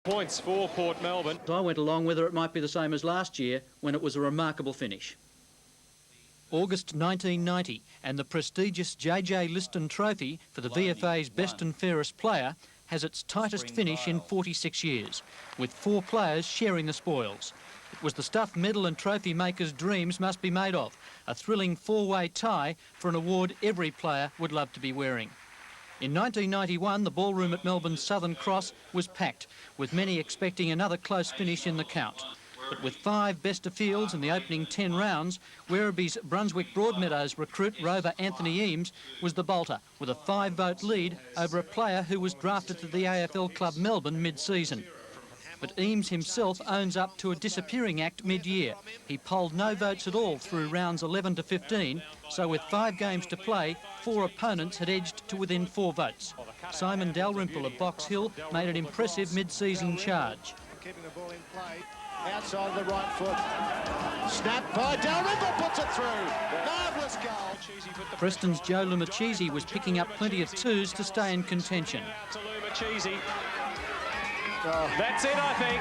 Points for Port Melbourne. I went along whether it might be the same as last year when it was a remarkable finish. August 1990, and the prestigious JJ Liston trophy for the VFA's best and fairest player has its tightest finish in 46 years, with 4 players sharing the spoils. It was the stuff medal and trophy makers' dreams must be made of, a thrilling 4-way tie for an award every player would love to be wearing. In 1991, the ballroom at Melbourne's Southern Cross was packed, with many expecting another close finish in the count. But with 5 best of fields in the opening 10 rounds, Werribee's Brunswick Broadmeadows recruit rover Anthony Eames was the bolter, with a 5-vote lead over a player who was drafted to the AFL club Melbourne mid-season. But Eames himself owns up to a disappearing act mid-year. He polled no votes at all through rounds 11 to 15, so with 5 games to play, 4 opponents had edged to within 4 votes. Simon Dalrymple of Box Hill made an impressive mid-season charge. Keeping the ball in play, outside the right foot. Snap by Dalrymple, puts it through. Marvellous goal. Preston's Joe Lumachese was picking up plenty of 2s to stay in contention. That's it, I think.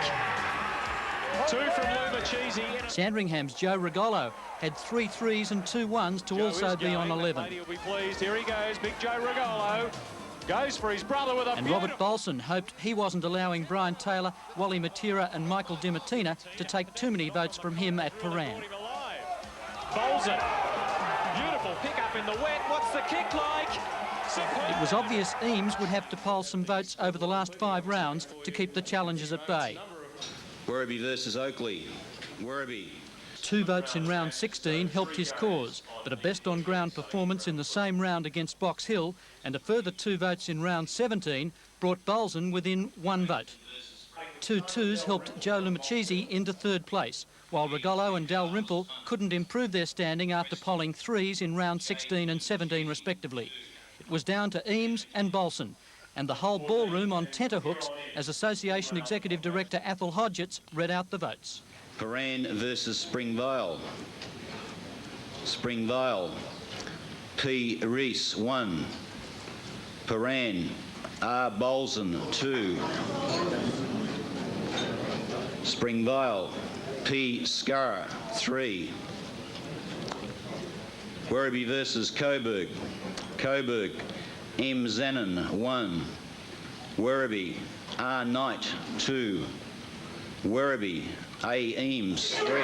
2 from Lumachese. Sandringham's Joe Regolo had 3 3s and 2 1s to also be on 11. He'll be pleased. Here he goes, big Joe Regolo. Goes for his brother with a And Robert Bolson hoped he wasn't allowing Brian Taylor, Wally Matera and Michael DiMartina to take too many votes from him at Paran. Bolson, beautiful pick up in the wet. What's the kick like? It was obvious Eames would have to poll some votes over the last 5 rounds to keep the challengers at bay. Werribee versus Oakley. Werribee. 2 votes in round 16 helped his cause, but a best on ground performance in the same round against Box Hill and a further 2 votes in round 17 brought Bolson within 1 vote. 2 2s helped Joe Lumachese into 3rd place, while Regolo and Dalrymple couldn't improve their standing after polling 3s in round 16 and 17 respectively. It was down to Eames and Bolson, and the whole ballroom on tenterhooks as Association Executive Director Athol Hodgetts read out the votes. Paran versus Springvale. Springvale. P. Rees, 1. Paran. R. Bolson, 2. Springvale. P. Scar, 3. Werribee versus Coburg. Coburg. M. Zanin, 1. Werribee. R. Knight, 2. Werribee. A. Eames, 3.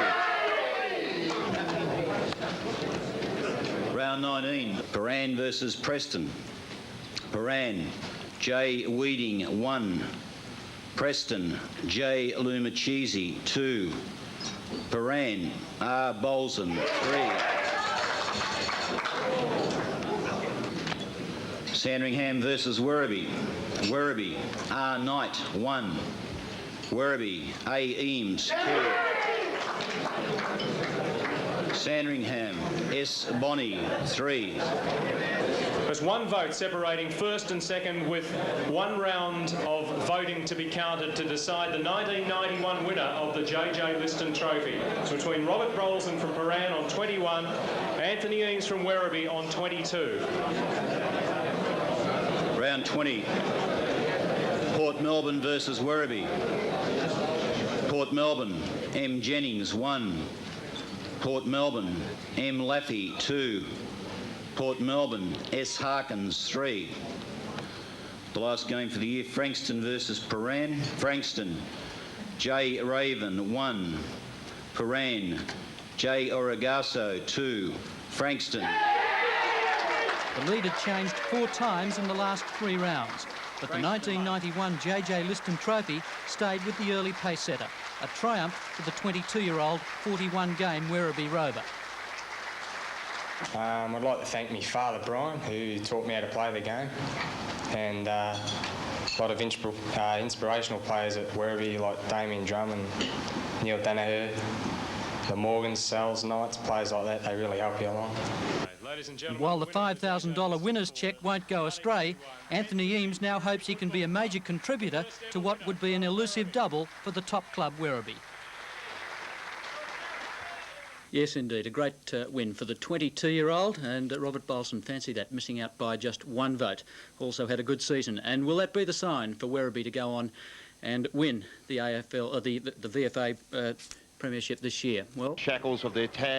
Round 19. Paran versus Preston. Paran. J. Weeding, 1. Preston. J. Lumachese, 2. Paran. R. Bolson, 3. Sandringham versus Werribee. Werribee. R. Knight, 1. Werribee. A. Eames, 2. Sandringham. S. Bonney, 3. There's 1 vote separating first and second, with 1 round of voting to be counted to decide the 1991 winner of the JJ Liston Trophy. It's between Robert Bolson from Paran on 21, Anthony Eames from Werribee on 22. Round 20. Port Melbourne versus Werribee. Port Melbourne. M. Jennings, 1. Port Melbourne. M. Laffey, 2. Port Melbourne. S. Harkins, 3. The last game for the year, Frankston versus Paran. Frankston. J. Raven, 1. Paran. J. Origaso, 2. Frankston. The lead had changed 4 times in the last 3 rounds, but the 1991 JJ Liston Trophy stayed with the early pace setter, a triumph for the 22-year-old 41-game Werribee rover. I'd like to thank my father, Brian, who taught me how to play the game, and a lot of inspirational players at Werribee like Damien Drummond, Neil Danaher, the Morgans, Sells, Knights, players like that. They really help you along. And while the $5,000 winner's cheque won't go astray, Anthony Eames now hopes he can be a major contributor to what would be an elusive double for the top club Werribee. Yes, indeed, a great win for the 22-year-old, and Robert Bolson, fancy that, missing out by just 1 vote. Also had a good season. And will that be the sign for Werribee to go on and win the AFL or the VFA premiership this year? Well, shackles of their tag.